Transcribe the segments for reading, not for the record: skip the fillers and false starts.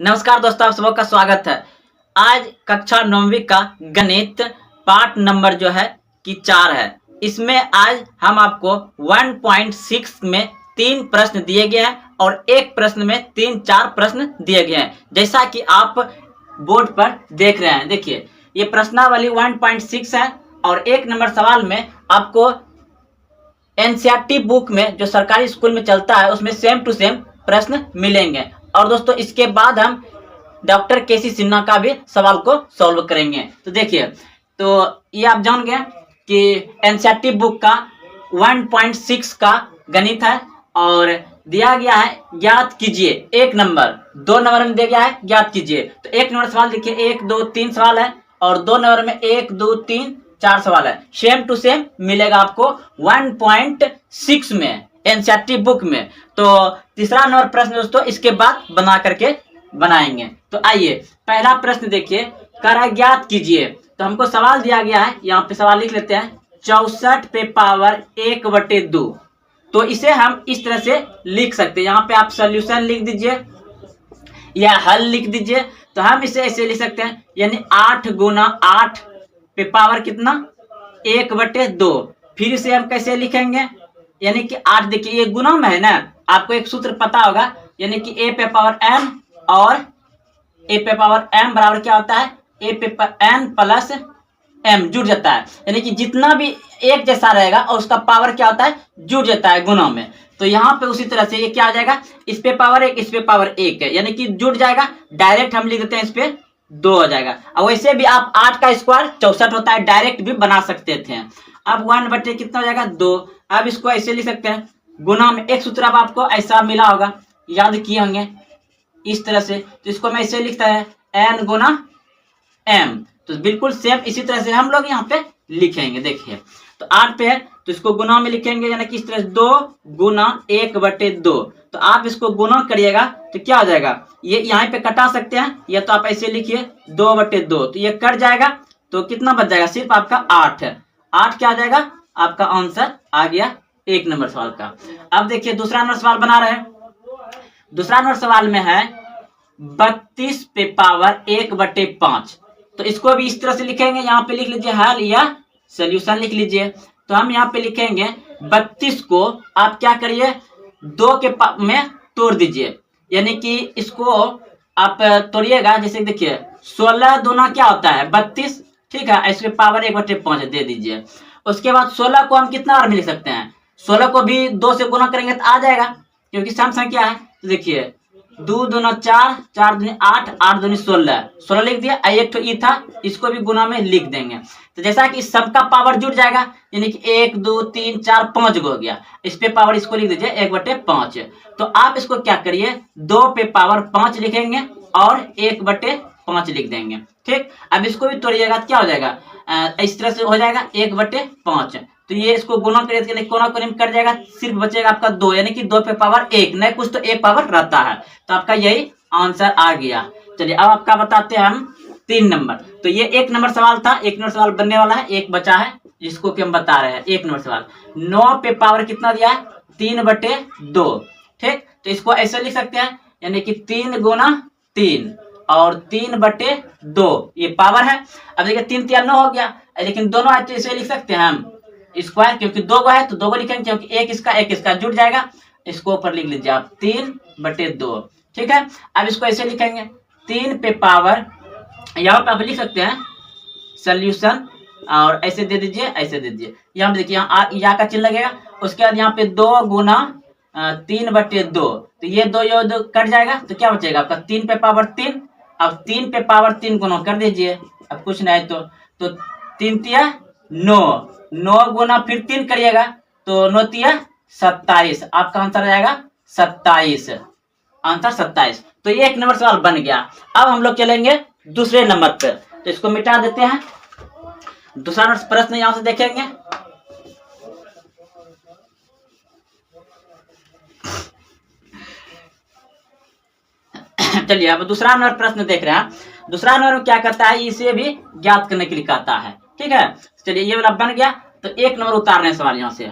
नमस्कार दोस्तों, आप सबका स्वागत है। आज कक्षा 9वीं का गणित पार्ट नंबर जो है कि 4 है। इसमें आज हम आपको 1.6 में 3 प्रश्न दिए गए हैं और एक प्रश्न में 3-4 प्रश्न दिए गए हैं, जैसा कि आप बोर्ड पर देख रहे हैं। देखिए, ये प्रश्नावली 1.6 है और एक नंबर सवाल में आपको एनसीईआरटी बुक में जो सरकारी स्कूल में चलता है उसमें सेम टू सेम प्रश्न मिलेंगे। और दोस्तों, इसके बाद हम डॉक्टर केसी सिन्हा का भी सवाल को सॉल्व करेंगे। तो देखिए, तो ये आप जान गए कि एनसीईआरटी बुक का 1.6 का गणित है और दिया गया है ज्ञात कीजिए। एक नंबर, 2 नंबर में दिया गया है ज्ञात कीजिए। तो एक नंबर सवाल देखिए, 1 2 3 सवाल है और 2 नंबर में 1 2 3 4 सवाल है। सेम टू सेम मिलेगा आपको 1.6 में एनसीईआरटी बुक में। तो तीसरा नंबर प्रश्न दोस्तों इसके बाद बना करके बनाएंगे। तो आइए, पहला प्रश्न देखिए, कह रहा है ज्ञात कीजिए। तो हमको सवाल दिया गया है, यहाँ पे सवाल लिख लेते हैं, 64 पे पावर 1/2। तो इसे हम इस तरह से लिख सकते हैं। यहाँ पे आप सॉल्यूशन लिख दीजिए या हल लिख दीजिए। तो हम इसे ऐसे लिख सकते हैं, यानी 8 गुना 8 पे पावर कितना 1/2। फिर इसे हम कैसे लिखेंगे, यानी कि 8, देखिए ये गुना में है ना, आपको एक सूत्र पता होगा, यानी कि a पे पावर n और a पे पावर m बराबर क्या होता है, a पे n प्लस m जुड़ जाता है। यानी कि जितना भी एक जैसा रहेगा और उसका पावर क्या होता है, जुड़ जाता है गुना में। तो यहाँ पे उसी तरह से ये क्या आ जाएगा, इस पे पावर 1 इस पे पावर 1 है, यानी कि जुड़ जाएगा। डायरेक्ट हम लिख देते हैं, इस पे 2 हो जाएगा। और वैसे भी आप 8 का स्क्वायर 64 होता है, डायरेक्ट भी बना सकते थे। अब 1/, कितना हो जाएगा 2। अब इसको ऐसे लिख सकते हैं, गुना में एक सूत्र अब आपको ऐसा मिला होगा, याद किए होंगे इस तरह से। तो इसको मैं ऐसे लिखता है n गुना m। तो बिल्कुल सेम इसी तरह से हम लोग यहाँ पे लिखेंगे। देखिए, तो 8 पे है तो इसको गुना में लिखेंगे, यानी कि इस तरह से 2 गुना 1/2। तो आप इसको गुना करिएगा तो क्या हो जाएगा, ये यहाँ पे कटा सकते हैं, या तो आप ऐसे लिखिए 2/2। तो ये कट जाएगा तो कितना बच जाएगा, सिर्फ आपका 8 है। 8 क्या आ जाएगा, आपका आंसर आ गया एक नंबर सवाल का। अब देखिए, दूसरा नंबर सवाल बना रहे हैं। दूसरा नंबर सवाल में है 32 पे पावर 1/5। तो इसको भी इस तरह से लिखेंगे, यहाँ पे लिख लीजिए हल या सॉल्यूशन लिख लीजिए। तो हम यहाँ पे लिखेंगे 32 को आप क्या करिए, 2 के में तोड़ दीजिए, यानी कि इसको आप तोड़िएगा। जैसे देखिए, 16 दूना क्या होता है 32, ठीक है, इसके पावर 1/5 दे दीजिए। उसके बाद 16 को हम कितना बार में लिख सकते हैं, 16 को भी 2 से गुना करेंगे तो आ जाएगा, क्योंकि सम संख्या है। तो देखिए, 2 दूना 4, 4 दूनी 8, 8 दूनी 16, 16 लिख दिया। एक तो ई था, इसको भी गुना में लिख देंगे। तो जैसा कि इस सब का पावर जुड़ जाएगा, यानी कि 1 2 3 4 5 हो गया, इस पे पावर इसको लिख दीजिए 1/5। तो आप इसको क्या करिए, 2 पे पावर 5 लिखेंगे और 1/5 लिख देंगे। ठीक, अब इसको भी तोड़िएगा तो क्या हो जाएगा, इस तरह से हो जाएगा 1/5। तो ये इसको गुना करिए, कोना कोने में कट जाएगा, सिर्फ बचेगा आपका 2, यानी कि 2 पे पावर 1, नहीं कुछ तो 1 पावर रहता है। तो आपका यही आंसर आ गया। चलिए, अब आपका बताते हैं हम 3 नंबर। तो ये 1 नंबर सवाल था, 1 नंबर सवाल बनने वाला है, एक बचा है जिसको कि हम बता रहे हैं। 1 नंबर सवाल, 9 पे पावर कितना दिया है, 3/2। ठीक, तो इसको ऐसे लिख सकते हैं, यानी कि 3 गुना 3 और 3/2 ये पावर है। अब देखिए, 3 3 9 हो गया, लेकिन दोनों आए तो इसे लिख सकते हैं हम स्क्वायर, क्योंकि 2 है तो 2 लिखेंगे, क्योंकि एक इसका जुड़ जाएगा। इसको ऊपर लिख लीजिए आप 3/2। ठीक है, अब इसको ऐसे लिखेंगे, 3 पे पावर, यहाँ पे आप लिख सकते हैं सॉल्यूशन, और ऐसे दे दीजिए, ऐसे दे दीजिए। यहाँ पे देखिए, यहाँ का चिन्ह लगेगा। उसके बाद यहाँ पे 2 गुना 3/2। तो ये 2 कट जाएगा, तो क्या बचेगा आपका 3 पे पावर 3। अब 3 पे पावर 3 गुना कर दीजिए, अब कुछ नहीं तो 3 तिया 9, 9 गुना फिर 3 करिएगा तो 9 तिया 27। आपका आंसर आ जाएगा 27, आंसर 27। तो ये 1 नंबर सवाल बन गया। अब हम लोग चलेंगे दूसरे नंबर पर, तो इसको मिटा देते हैं। दूसरा प्रश्न यहां से देखेंगे। चलिए, अब दूसरा नंबर प्रश्न देख रहे हैं। दूसरा नंबर क्या करता है, इसे भी ज्ञात करने के लिए कहता है। ठीक है, चलिए ये वाला बन गया। तो 1 नंबर उतार रहे हैं सवाल। यहाँ से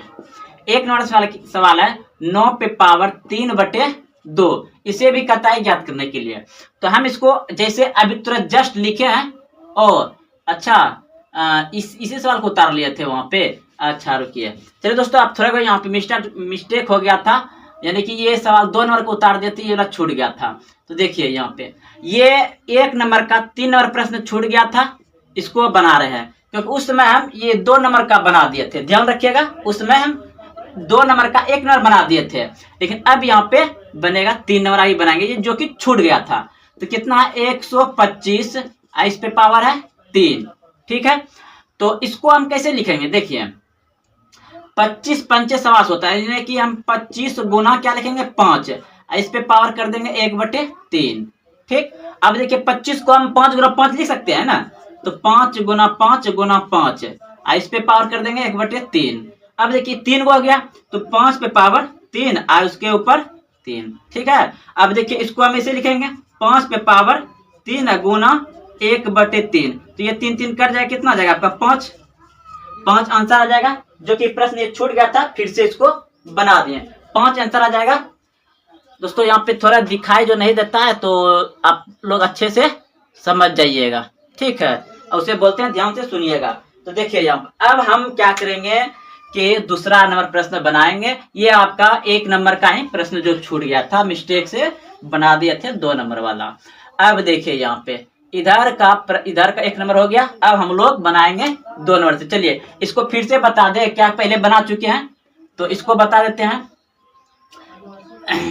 1 नंबर सवाल है 9 पे पावर 3/2। इसे भी कताई ज्ञात करने के लिए। तो हम इसको जैसे अभी तुरंत जस्ट लिखे हैं और अच्छा इसी सवाल को उतार लिए थे वहां पे। अच्छा रुकिए, चलिए दोस्तों आप थोड़ा यहाँ पे मिस्टेक हो गया था, यानी कि ये सवाल 2 नंबर को उतार देते, ये वाला छूट गया था। तो देखिए यहाँ पे ये 1 नंबर का 3 नंबर प्रश्न छूट गया था, इसको बना रहे हैं क्योंकि उस समय हम ये 2 नंबर का बना दिए थे। ध्यान रखिएगा, उस समय हम 2 नंबर का 1 नंबर बना दिए थे, लेकिन अब यहाँ पे बनेगा 3 नंबर ही बनाएंगे, ये जो कि छूट गया था। तो कितना है 125, इस पे पावर है 3। ठीक है, तो इसको हम कैसे लिखेंगे, देखिए 25 पंचे 125 होता है, यानी कि हम 25 गुना क्या लिखेंगे 5, इस पे पावर कर देंगे 1/3। ठीक, अब देखिए 25 को हम 5 गुना 5 लिख सकते हैं ना, तो 5 गुना 5 गुना 5, इस पे पावर कर देंगे 1/3। अब देखिए 3 को हो गया तो 5 पे पावर 3 और उसके ऊपर 3। ठीक है, अब देखिए इसको हम ऐसे लिखेंगे 5 पे पावर 3 गुना 1/3, तो ये 3 3 कट जाएगा, कितना आ जाएगा आपका 5 आंसर आ जाएगा। जो कि प्रश्न ये छूट गया था, फिर से इसको बना दिए, 5 आंसर आ जाएगा। दोस्तों यहाँ पे थोड़ा दिखाई जो नहीं देता है तो आप लोग अच्छे से समझ जाइएगा, ठीक है, और उसे बोलते हैं ध्यान से सुनिएगा। तो देखिए यहाँ अब हम क्या करेंगे कि दूसरा नंबर प्रश्न बनाएंगे। ये आपका 1 नंबर का ही प्रश्न जो छूट गया था, मिस्टेक से बना दिए थे 2 नंबर वाला। अब देखिए यहाँ पे इधर का 1 नंबर हो गया, अब हम लोग बनाएंगे 2 नंबर से। चलिए इसको फिर से बता दे, क्या पहले बना चुके हैं तो इसको बता देते हैं।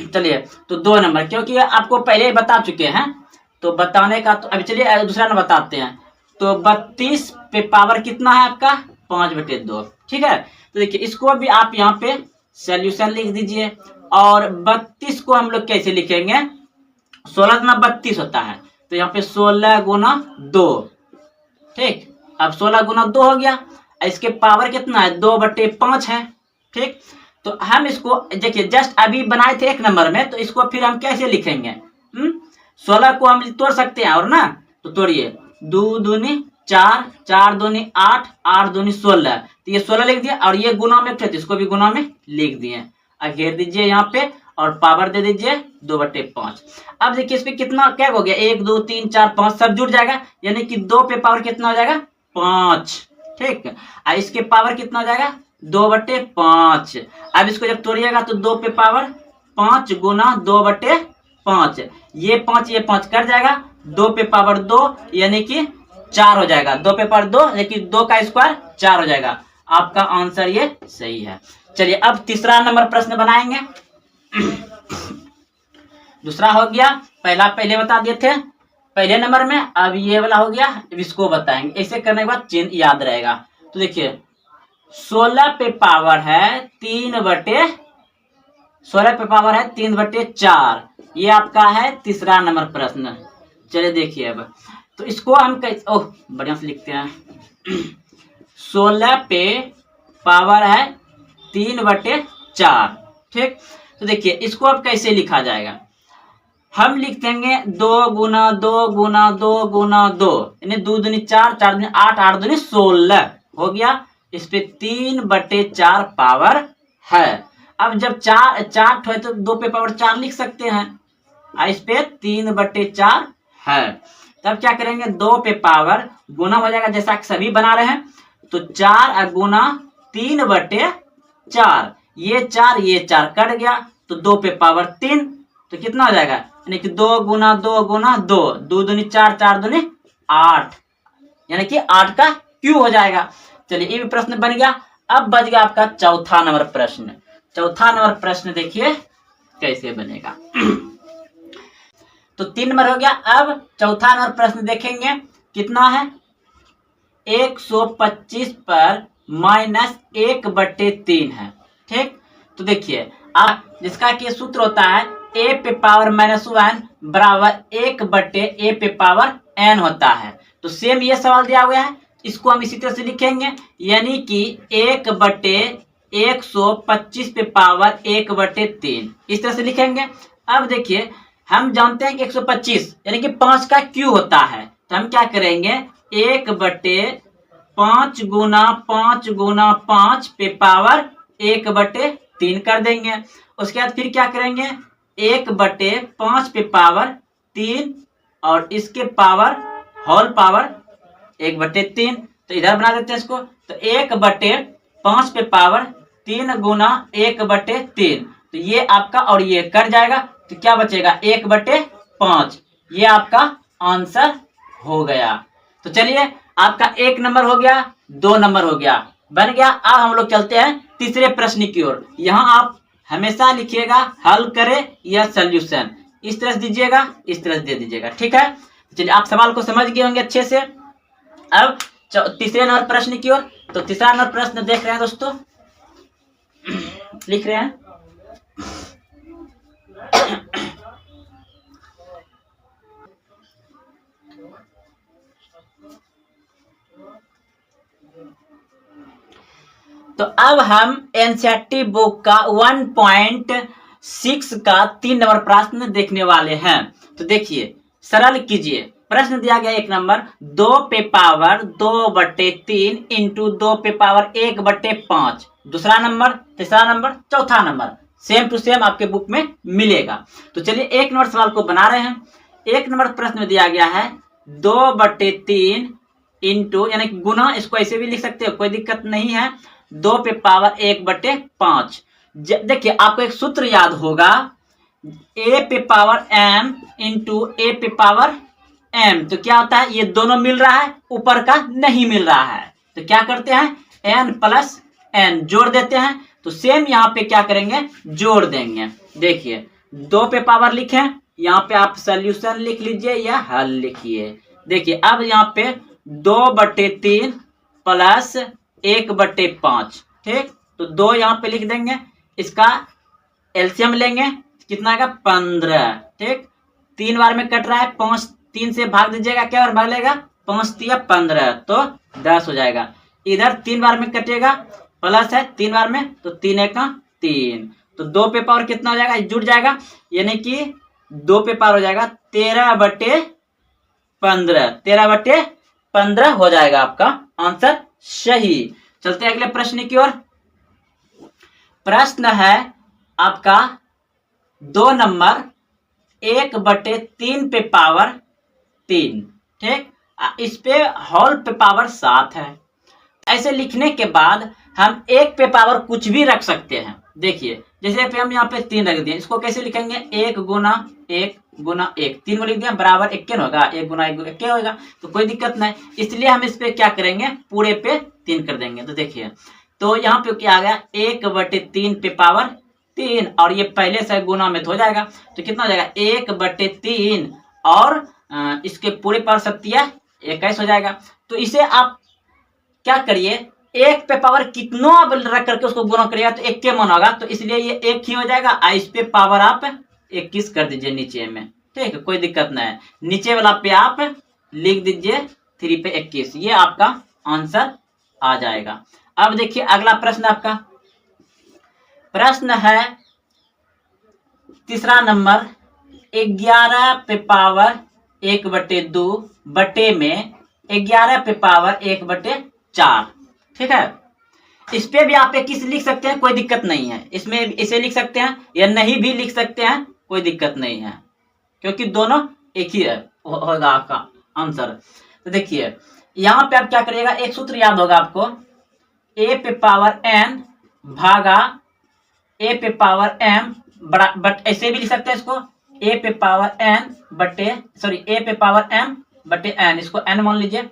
चलिए तो 2 नंबर, क्योंकि आपको पहले ही बता चुके हैं तो बताने का, तो अभी चलिए दूसरा नंबर बताते हैं। तो 32 पे पावर कितना है आपका 5/2। ठीक है, तो देखिए इसको भी आप यहाँ पे सॉल्यूशन लिख दीजिए। और 32 को हम लोग कैसे लिखेंगे, 16 गुना 32 होता है, तो यहाँ पे 16 गुना 2। ठीक, अब 16 गुना 2 हो गया, इसके पावर कितना है 2/5 है। ठीक, तो हम इसको देखिए जस्ट अभी बनाए थे 1 नंबर में, तो इसको फिर हम कैसे लिखेंगे, 16 को हम तोड़ सकते हैं और ना, तो तोड़िए 2 दूनी 4, 4 दूनी 8, 8 दूनी 16, तो ये 16 लिख दिया, और ये गुना में थे तो इसको भी गुना में लिख दिए, घेर दीजिए यहाँ पे और पावर दे दीजिए 2/5। अब देखिए इस पे कितना क्या हो गया 1 2 3 4 5 सब जुड़ जाएगा, यानी कि 2 पे पावर कितना हो जाएगा 5। ठीक, इसके पावर कितना हो जाएगा 2/5। अब इसको जब तोड़िएगा तो 2 पे पावर 5 गुना 2/5, ये 5 कट जाएगा, 2 पे पावर 2 यानी कि 4 हो जाएगा, 2 पे पावर 2 यानी कि 2 का स्क्वायर 4 हो जाएगा। आपका आंसर ये सही है। चलिए अब तीसरा नंबर प्रश्न बनाएंगे। दूसरा हो गया, पहला पहले बता दिए थे पहले नंबर में, अब ये वाला हो गया, इसको बताएंगे। ऐसे करने के बाद चिन्ह याद रहेगा। तो देखिए 16 पे पावर है 3/4, ये आपका है तीसरा नंबर प्रश्न। चलिए देखिए अब तो इसको हम कैसे, ओह बढ़िया से लिखते हैं 16 पे पावर है 3/4। ठीक, तो देखिए इसको अब कैसे लिखा जाएगा, हम लिख देंगे 2 गुना 2 गुना 2 गुना 2, यानी 2 दूनी 4, 4 दूनी 8, 8 दूनी 16 हो गया। इस पे 3/4 पावर है। अब जब 4 है तो 2 पे पावर 4 लिख सकते हैं, इस पे 3/4 है। तब क्या करेंगे 2 पे पावर गुना हो जाएगा, जैसा सभी बना रहे हैं, तो 4 गुना 3/4, ये 4 कट गया, तो 2 पे पावर 3, तो कितना हो जाएगा, यानी कि 2 गुना 2 गुना 2, 2 दूनी 4, 4 दूनी 8, यानी कि 8 का क्यूब हो जाएगा। चलिए ये भी प्रश्न बन गया। अब बच गया आपका चौथा नंबर प्रश्न। चौथा नंबर प्रश्न देखिए कैसे बनेगा। तो 3 नंबर हो गया। अब चौथा नंबर प्रश्न देखेंगे कितना है, 125 पर -1/3 है। ठीक, तो देखिए जिसका कि सूत्र होता है a पे पावर -1 बराबर 1/a पे पावर n होता है। तो सेम ये सवाल दिया हुआ है, इसको हम इसी तरह से लिखेंगे, यानी कि 1/125 पे पावर 1/3 इस तरह से लिखेंगे। अब देखिए हम जानते हैं कि 125 यानी कि 5 का क्यू होता है, तो हम क्या करेंगे 1/5 गुना 5 गुना 5 पे पावर 1/3 कर देंगे। उसके बाद फिर क्या करेंगे 1/5 पे पावर 3 और इसके पावर होल पावर 1/3। तो इधर बना देते हैं इसको। तो 1/5 पे पावर 3 गुना 1/3। तो ये आपका और ये कट जाएगा तो क्या बचेगा 1/5। ये आपका आंसर हो गया। तो चलिए आपका 1 नंबर हो गया, 2 नंबर हो गया, बन गया। अब हम लोग चलते हैं तीसरे प्रश्न की ओर। यहाँ आप हमेशा लिखिएगा हल करें या सॉल्यूशन, इस तरह से दीजिएगा, इस तरह से दे दीजिएगा, ठीक है। चलिए आप सवाल को समझ गए होंगे अच्छे से। अब तीसरे नंबर प्रश्न की ओर। तो तीसरा नंबर प्रश्न देख रहे हैं दोस्तों, लिख रहे हैं। तो अब हम एनसीईआरटी बुक का 1.6 का 3 नंबर प्रश्न देखने वाले हैं। तो देखिए सरल कीजिए। प्रश्न दिया गया 1 नंबर 2 पे पावर 2/3 इंटू 2 पे पावर 1/5। दूसरा नंबर, तीसरा नंबर, चौथा नंबर सेम टू सेम आपके बुक में मिलेगा। तो चलिए 1 नंबर सवाल को बना रहे हैं। 1 नंबर प्रश्न में दिया गया है 2/3 इंटू यानी गुना, इसको ऐसे भी लिख सकते हो, कोई दिक्कत नहीं है, 2 पे पावर 1/5। देखिए आपको एक सूत्र याद होगा, a पे पावर m इंटू a पे पावर m। तो क्या होता है, ये दोनों मिल रहा है, ऊपर का नहीं मिल रहा है, तो क्या करते हैं n प्लस n जोड़ देते हैं। तो सेम यहाँ पे क्या करेंगे, जोड़ देंगे। देखिए 2 पे पावर लिखें, यहाँ पे आप सॉल्यूशन लिख लीजिए या हल लिखिए। देखिए अब यहाँ पे 2/3 प्लस 1/5, ठीक। तो 2 यहाँ पे लिख देंगे, इसका एलसीएम लेंगे, कितना आएगा 15, ठीक। 3 बार में कट रहा है, 5 3 से भाग दीजिएगा, क्या बार भाग लेगा, 5 3 15, तो 10 हो जाएगा। इधर 3 बार में कटेगा, प्लस है 3 बार में, तो 3 1 3। तो 2 पे पावर कितना हो जाएगा, जुड़ जाएगा, यानी कि 2 पे पावर हो जाएगा 13/15। 13/15 हो जाएगा आपका आंसर सही। चलते हैं अगले प्रश्न की ओर। प्रश्न है आपका 2 नंबर 1/3 पे पावर 3, ठीक। इस पे होल पे पावर 7 है। ऐसे लिखने के बाद हम 1 पे पावर कुछ भी रख सकते हैं। देखिए जैसे पे हम यहाँ पे 3 रख दिए, इसको कैसे लिखेंगे, 1 गुना 1 गुना 1, 3 को लिख दिया बराबर 1 होगा, 1 गुना 1 1 होगा, तो कोई दिक्कत नहीं। इसलिए हम इस पे क्या करेंगे, पूरे पे 3 कर देंगे। तो देखिए तो यहाँ पे क्या आ गया, 1/3 पे पावर 3, और ये पहले से गुना में तो हो जाएगा, तो कितना हो जाएगा 1/3 और इसके पूरे पावर शक्तियाँ 21 हो जाएगा। तो इसे आप क्या करिए, 1 पे पावर कितनों आप रख करके उसको गुना करिएगा तो 1 के मन होगा, तो इसलिए ये 1 ही हो जाएगा। इस पे पावर आप 21 कर दीजिए नीचे में, ठीक है, कोई दिक्कत नहीं है। नीचे वाला पे आप लिख दीजिए 3 पे 21, ये आपका आंसर आ जाएगा। अब देखिए अगला प्रश्न आपका प्रश्न है तीसरा नंबर 11 पे पावर 1/2 बटे में 11 पे पावर 1/4, ठीक है। इस पे भी आप 21 लिख सकते हैं, कोई दिक्कत नहीं है। इसमें इसे लिख सकते हैं या नहीं भी लिख सकते हैं, कोई दिक्कत नहीं है, क्योंकि दोनों एक ही है होगा आपका आंसर। तो देखिए यहाँ पे आप क्या करिएगा, एक सूत्र याद होगा आपको, a पे पावर n भागा a पे पावर m बड़ा, बट ऐसे भी लिख सकते हैं इसको, a पे पावर n बटे a पे पावर m बटे n, इसको n मान लीजिए,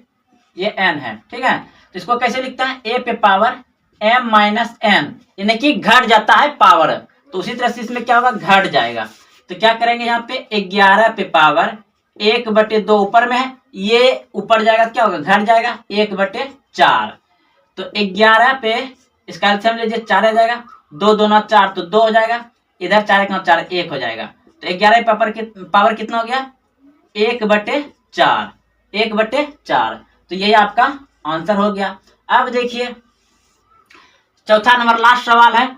ये n है, ठीक है। तो इसको कैसे लिखता है, a पे पावर m माइनस n, यानी कि घट जाता है पावर, तो उसी तरह से इसमें क्या होगा, घट जाएगा। तो क्या करेंगे, यहाँ पे 11 पे पावर 1/2 ऊपर में है, ये ऊपर जाएगा, क्या होगा, घट जाएगा 1/4। तो 11 पे इसका एलसीएम लीजिए, 4 आ जाएगा, 2 2 9 4, तो 2 हो जाएगा, इधर 4 1 4 1 हो जाएगा। तो 11 पावर कितना हो गया, 1/4, 1/4। तो यही आपका आंसर हो गया। अब देखिए चौथा नंबर लास्ट सवाल है।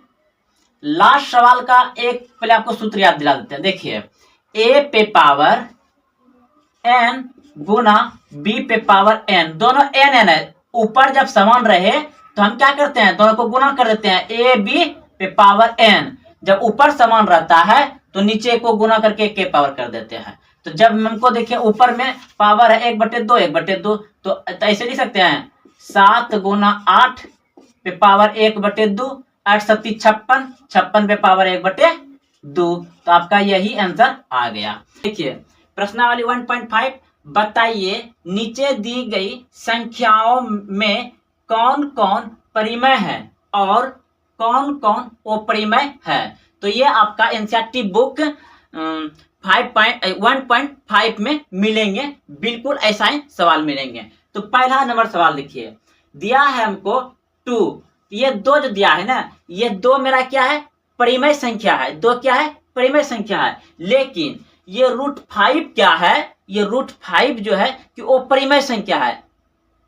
लास्ट सवाल का एक पहले आपको सूत्र याद दिला देते हैं। देखिए a पे पावर n गुना b पे पावर n, दोनों n है, ऊपर जब समान रहे तो हम क्या करते हैं, दोनों को गुना कर देते हैं, a b पे पावर n। जब ऊपर समान रहता है तो नीचे को गुना करके के पावर कर देते हैं। तो जब हमको देखिए ऊपर में पावर है 1/2 1/2, तो ऐसे लिख सकते हैं 7 गुना 8 पे पावर 1/2, 8 7 56, 56 पे पावर 1/2। तो आपका यही आंसर आ गया। देखिए प्रश्नावली 1.5, बताइए नीचे दी गई संख्याओं में कौन कौन परिमेय है और कौन कौन अपरिमेय है। तो ये आपका एनसीईआरटी बुक 1.5 में मिलेंगे, बिल्कुल ऐसा ही सवाल मिलेंगे। तो पहला नंबर सवाल देखिए, दिया है हमको 2, ये 2 जो दिया है ना, ये 2 मेरा क्या है, परिमेय संख्या है। 2 क्या है, परिमेय संख्या है। लेकिन ये √5 क्या है, ये √5 जो है कि वो परिमेय संख्या है।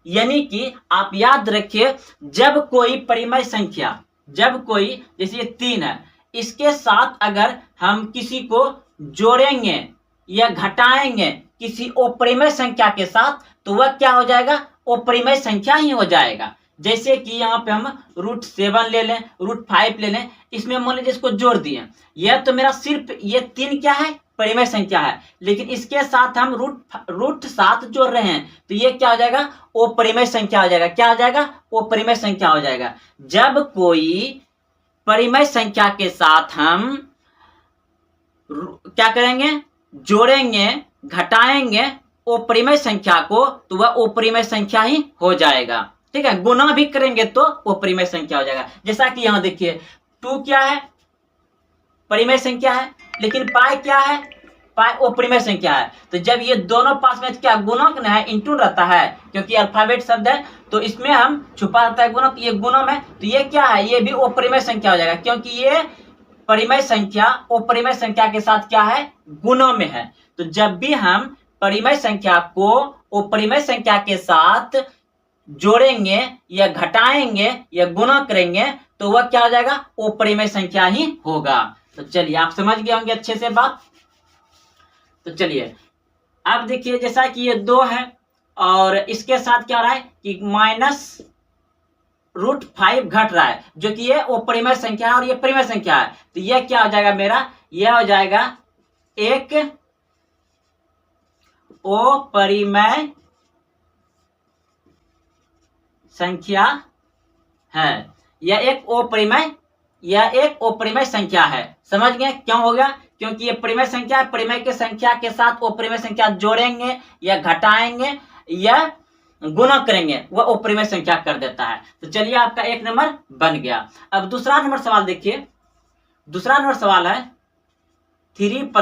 यानी कि आप याद रखिए, जब कोई परिमेय संख्या, जब कोई जैसे ये 3 है, इसके साथ अगर हम किसी को जोड़ेंगे या घटाएंगे किसी अपरिमेय संख्या के साथ, तो वह क्या हो जाएगा, अपरिमेय संख्या ही हो जाएगा। जैसे कि यहाँ पे हम √7 ले लें, √5 ले लें, इसमें मान लीजिए इसको जोड़ दिए, यह तो मेरा सिर्फ ये 3 क्या है, परिमेय संख्या है। लेकिन इसके साथ हम √7 जोड़ रहे हैं, तो ये क्या हो जाएगा, अपरिमेय संख्या हो जाएगा। क्या हो जाएगा, अपरिमेय संख्या हो जाएगा। जब कोई परिमेय संख्या के साथ हम क्या करेंगे, जोड़ेंगे घटाएंगे अपरिमेय संख्या को, तो वह अपरिमेय संख्या ही हो जाएगा। ठीक है, गुना भी करेंगे तो अपरिमेय संख्या हो जाएगा। जैसा कि यहां देखिए 2 क्या है, परिमेय संख्या है, लेकिन पाई क्या है, पाई अपरिमेय संख्या है। तो जब ये दोनों पास में क्या गुणक है, इंटू रहता है, क्योंकि अल्फाबेट शब्द है तो इसमें हम छुपा रहता है गुणक, ये गुणम है, तो ये क्या है, ये भी अपरिमेय संख्या हो जाएगा, क्योंकि ये परिमेय संख्या अपरिमेय संख्या के साथ क्या है, गुणा में है। तो जब भी हम परिमेय संख्या को अपरिमेय संख्या के साथ जोड़ेंगे या घटाएंगे या गुणा करेंगे, तो वह क्या हो जाएगा, अपरिमेय संख्या ही होगा। तो चलिए आप समझ गए होंगे अच्छे से बात। तो चलिए अब देखिए, जैसा कि ये 2 है और इसके साथ क्या हो रहा है कि -√5 घट रहा है, जो कि ये अपरिमेय संख्या है और ये परिमेय संख्या है। तो ये क्या हो जाएगा मेरा, यह हो जाएगा एक अपरिमेय संख्या है। यह एक अपरिमेय संख्या है। समझ गए क्यों हो गया, क्योंकि ये परिमेय संख्या है, परिमेय की संख्या के साथ अपरिमेय संख्या जोड़ेंगे या घटाएंगे या गुणा करेंगे, वह अपरिमेय संख्या कर देता है। तो चलिए आपका 1 नंबर बन गया। अब दूसरा नंबर सवाल देखिए, दूसरा नंबर सवाल है 3 +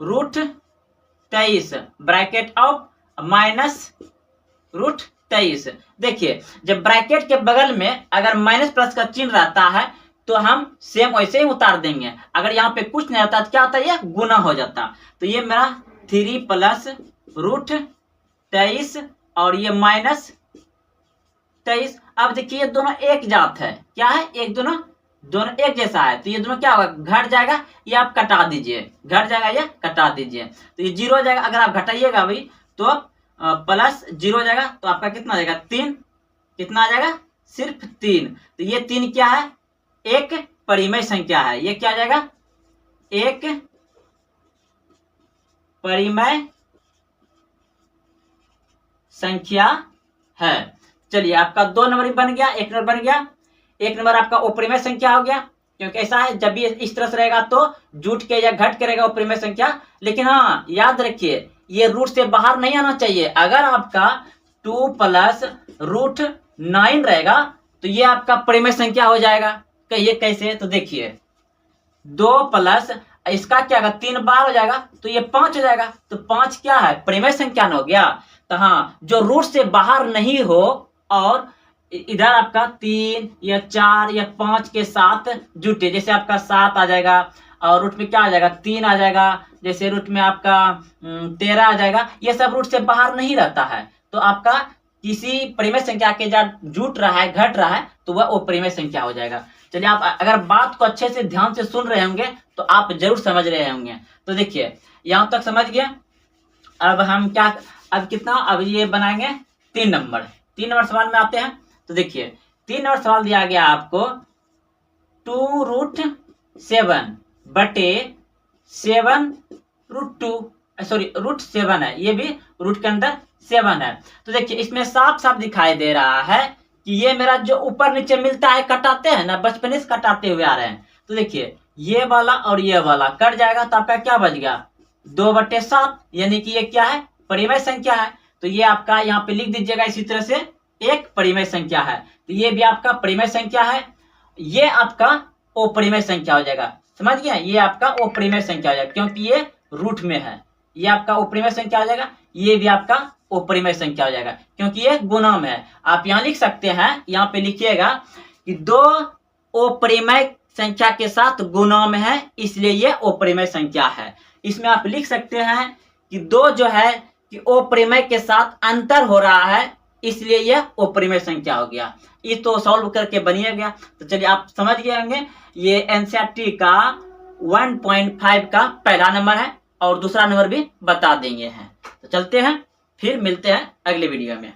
√23 ब्रैकेट ऑफ -√23। देखिए जब ब्रैकेट के बगल में अगर माइनस प्लस का चिन्ह रहता है तो हम सेम वैसे ही उतार देंगे। अगर यहाँ पे कुछ नहीं रहता तो क्या होता है, ये गुना हो जाता। तो ये मेरा 3 + √23 और ये -23। अब देखिए ये दोनों एक जात है, क्या है, एक दोनों एक जैसा है। तो ये दोनों क्या होगा, घट जाएगा, ये आप कटा दीजिए, घट जाएगा, ये कटा दीजिए, तो ये 0 हो जाएगा। अगर आप घटाइएगा भाई तो +0 हो जाएगा, तो आपका कितना आ जाएगा, 3। कितना आ जाएगा, सिर्फ 3। तो ये 3 क्या है, एक परिमेय संख्या है। ये क्या आ जाएगा, एक परिमेय संख्या है। चलिए आपका 2 नंबर बन गया, 1 नंबर बन गया। 1 नंबर आपका अपरिमेय संख्या हो गया, क्योंकि ऐसा है जब भी इस तरह से रहेगा तो जुट के या घट के रहेगा अपरिमेय संख्या। लेकिन हाँ याद रखिए, ये रूट से बाहर नहीं आना चाहिए। अगर आपका 2 + √9 रहेगा तो ये आपका परिमेय संख्या हो जाएगा। कहिए कैसे, तो देखिए 2 + इसका क्या होगा, 3 बार हो जाएगा, तो ये 5 हो जाएगा। तो 5 क्या है, परिमेय संख्या न हो गया। तो हाँ, जो रूट से बाहर नहीं हो और इधर आपका 3 या 4 या 5 के साथ जुटे, जैसे आपका 7 आ जाएगा और रूट में क्या आ जाएगा, 3 आ जाएगा, जैसे रूट में आपका 13 आ जाएगा। ये सब रूट से बाहर नहीं रहता है, तो आपका किसी परिमेय संख्या के जब जुट रहा है, घट रहा है, तो वह अपरिमेय संख्या हो जाएगा। चलिए आप अगर बात को अच्छे से ध्यान से सुन रहे होंगे तो आप जरूर समझ रहे होंगे। तो देखिए यहाँ तक समझ गए। अब हम क्या, अब कितना, अब ये बनाएंगे 3 नंबर। 3 नंबर सवाल में आते हैं। तो देखिए 3 नंबर सवाल दिया गया आपको 2 7 बटे 7 रूट 2, सॉरी रूट 7 है, ये भी रूट के अंदर 7 है। तो देखिए इसमें साफ साफ दिखाई दे रहा है कि ये मेरा जो ऊपर नीचे मिलता है, कटाते हैं ना, बचपन से कटाते हुए आ रहे हैं। तो देखिए ये वाला और ये वाला कट जाएगा तो आपका क्या बच गया, 2/7, यानी कि ये क्या है, परिमेय संख्या है। तो ये आपका यहाँ पे लिख दीजिएगा इसी तरह से, एक परिमेय संख्या है। तो ये भी आपका परिमेय संख्या है, ये आपका अपरिमेय संख्या हो जाएगा। समझ गया, ये आपका अपरिमेय संख्या हो जाएगा क्योंकि ये रूट में है। ये आपका अपरिमेय संख्या हो जाएगा, ये भी आपका अपरिमेय संख्या हो जाएगा क्योंकि ये गुणम है। आप यहाँ लिख सकते हैं, यहाँ पे लिखिएगा कि 2 अपरिमेय संख्या के साथ गुणम है, इसलिए ये अपरिमेय संख्या है। इसमें आप लिख सकते हैं कि 2 जो है कि अपरिमेय के साथ अंतर हो रहा है, इसलिए यह अपरिमेय संख्या हो गया। ये तो सॉल्व करके बनिए गया। तो चलिए आप समझ गए होंगे, ये एनसीईआरटी का 1.5 का पहला नंबर है और दूसरा नंबर भी बता देंगे हैं। तो चलते हैं, फिर मिलते हैं अगले वीडियो में।